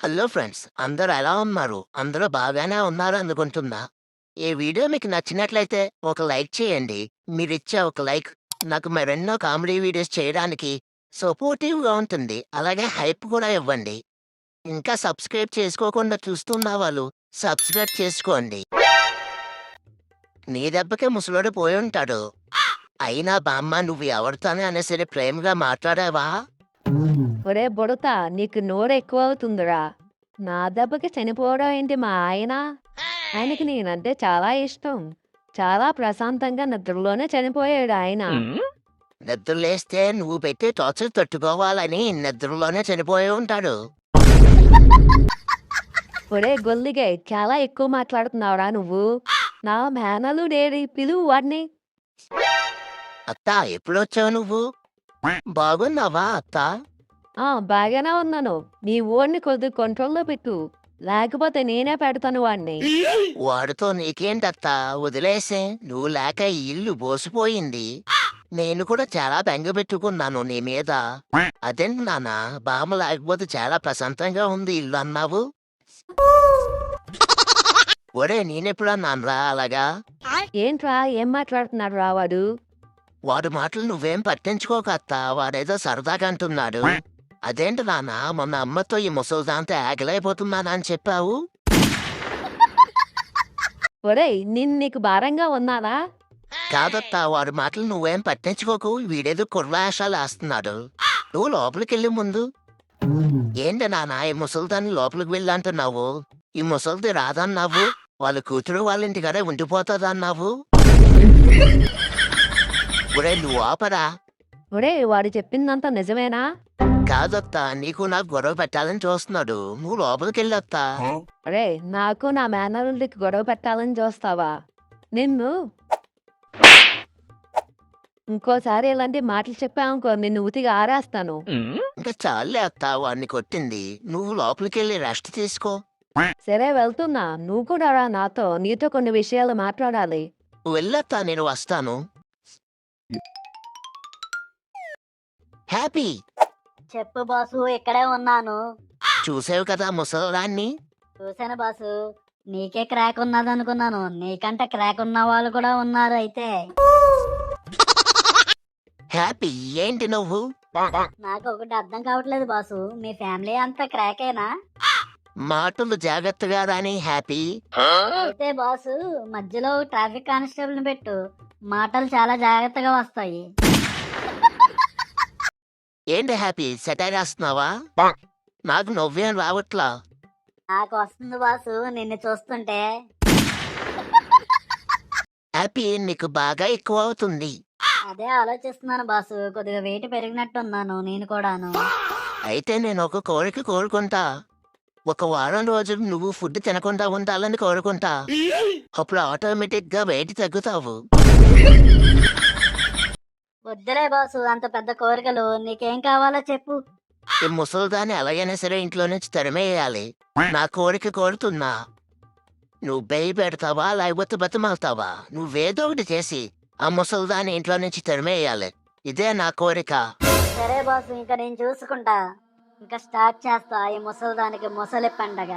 Hello friends, అందరూ ఎలా ఉన్నారు? అందరూ బాగానే ఉన్నారు అనుకుంటున్నా. ఈ వీడియో మీకు నచ్చినట్లయితే ఒక లైక్ చేయండి. మీరిచ్చే ఒక లైక్ నాకు మరెన్నో కామెడీ వీడియోస్ చేయడానికి సపోర్టివ్‌గా ఉంటుంది. అలాగే హైప్ కూడా ఇవ్వండి. ఇంకా సబ్స్క్రైబ్ చేసుకోకుండా చూస్తున్న వాళ్ళు సబ్స్క్రైబ్ చేసుకోండి. నీ దెబ్బకే ముసలోడు పోయుంటాడు. అయినా బామ్మ నువ్వు ఎవరితోనే అయినా సరే ప్రేమగా మాట్లాడావా? ఒరే బుడత నీకు నోరెక్కువవుతుందిరా. నా దెబ్బకి చనిపోవడం ఏంటి మా ఆయన? ఆయనకి నేనంటే చాలా ఇష్టం. చాలా ప్రశాంతంగా నిద్రలోనే చనిపోయాడు ఆయన. నిద్రలేస్తే నువ్వు పెట్టే టార్చర్ తట్టుకోవాలని నిద్రలోనే చనిపోయి ఉంటాడు. ఒరే గొల్లిగే చాలా ఎక్కువ మాట్లాడుతున్నావురా నువ్వు. నా మేనలుడేడి పిలువు వాడిని. అత్తా ఎప్పుడొచ్చావు నువ్వు? బాగున్నావా అత్తా? బాగానే ఉన్నాను. నీ ఓడిని కొద్దిగా కంట్రోల్‌లో పెట్టు. లేకపోతే నేనే పెడతాను వాడిని. వాడితో నీకేంటత్తా వదిలేసే. నువ్వు లేక ఈ ఇల్లు బోసిపోయింది. నేను కూడా చాలా బెంగ పెట్టుకున్నాను నీ మీద. అదేంటి నాన్న బామ్మ లేకపోతే చాలా ప్రశాంతంగా ఉంది ఇల్లు అన్నావు? ఒరే నేనెప్పుడన్నానురా అలాగా? ఏంట్రా ఏం మాట్లాడుతున్నాడురా వాడు? వాడి మాటలు నువ్వేం పట్టించుకోకు అత్తా. వాడేదో సరదాగా అంటున్నాడు. అదేంటి నాన్న మొన్న అమ్మతో ఈ ముసలిదాంతో ఆగలేకపోతున్నానని చెప్పావు? ఒరేయ్ నీకు భారంగా ఉన్నాదా? కాదత్తా వాడి మాటలు నువ్వేం పట్టించుకోకు. వీడేదో కుర్రాశాలేస్తున్నాడు. నువ్వు లోపలికెళ్ళి ముందు. ఏంటి నాన్న ఈ ముసలిదాన్ని లోపలికి వెళ్ళంటున్నావు? ఈ ముసలిది రాదన్నావు. వాళ్ళ కూతురు వాళ్ళ ఇంటికాడే ఉండిపోతుందన్నావు. ఒరే నువ్వు ఆపరా. ఒరేయ్ వాడు చెప్పిందంతా నిజమేనా? కాదత్తా నీకు నాకు గొడవ పెట్టాలని చూస్తున్నాడు. నువ్వు లోపలికెళ్ళొత్తా. ఒరేయ్ నాకు నా మేనల్లుడికి గొడవ పెట్టాలని చూస్తావా? నిన్ను ఇంకోసారి ఇలాంటి మాటలు చెప్పావనుకో నిన్ను ఉతిగా ఆరేస్తాను. ఇంకా చాలే అత్తా వాడిని కొట్టింది. నువ్వు లోపలికెళ్ళి రెస్ట్ తీసుకో. సరే వెళ్తున్నా. నువ్వు కూడా రా నాతో. నీతో కొన్ని విషయాలు మాట్లాడాలి. నువ్వు వెళ్ళొత్తా నేను వస్తాను. హ్యాపీ చెప్పు బాసు, ఇక్కడే ఉన్నాను. చూసావు కదా ముసలాన్ని? చూశాను బాసు. నీకే క్రాక్ ఉన్నదనుకున్నాను. నీకంటే క్రాక్ ఉన్న వాళ్ళు కూడా ఉన్నారు అయితే. హ్యాపీ ఏంటి నువ్వు? నాకు ఒకటి అర్థం కావట్లేదు బాసు. మీ ఫ్యామిలీ అంతా క్రాకేనా? మాటలు జాగ్రత్తగా రాని హ్యాపీ. అయితే బాసు మధ్యలో ట్రాఫిక్ కానిస్టేబుల్ ని పెట్టు. మాటలు చాలా జాగ్రత్తగా వస్తాయి. ఏంటి హ్యాపీ సెటైర్ వేస్తున్నావా? నాకు నవ్వేం రావట్లా. నాకు వస్తుంది బాసు నిన్ను చూస్తుంటే. హ్యాపీ నీకు బాగా ఎక్కువ అవుతుంది. అదే ఆలోచిస్తున్నాను బాసు. కొద్దిగా వెయిట్ పెరిగినట్టున్నాను నేను కూడాను. అయితే నేను ఒక కోరిక కోరుకుంటా. ఒక వారం రోజులు నువ్వు ఫుడ్ తినకుండా ఉండాలని కోరుకుంటా. అప్పుడు ఆటోమేటిక్ గా వెయిట్ తగ్గుతావు. వద్దులే బాసు అంత పెద్ద కోరికలు. నీకేం కావాలో చెప్పు. ఈ ముసలిదాన్ని ఎలాగైనా సరే ఇంట్లో నుంచి తరిమేయాలి. నా కోరిక కోరుతున్నా. నువ్వు బెయ్యి పెడతావా లేకపోతే బతిమాలుతావా? నువ్వేదో ఒకటి చేసి ఆ ముసలిదాన్ని ఇంట్లో నుంచి తరిమేయాలి. ఇదే నా కోరిక. సరే బాసు ఇంకా నేను చూసుకుంటా. ఇంకా స్టార్ట్ చేస్తా ఈ ముసలిదానికి ముసలి పండగ.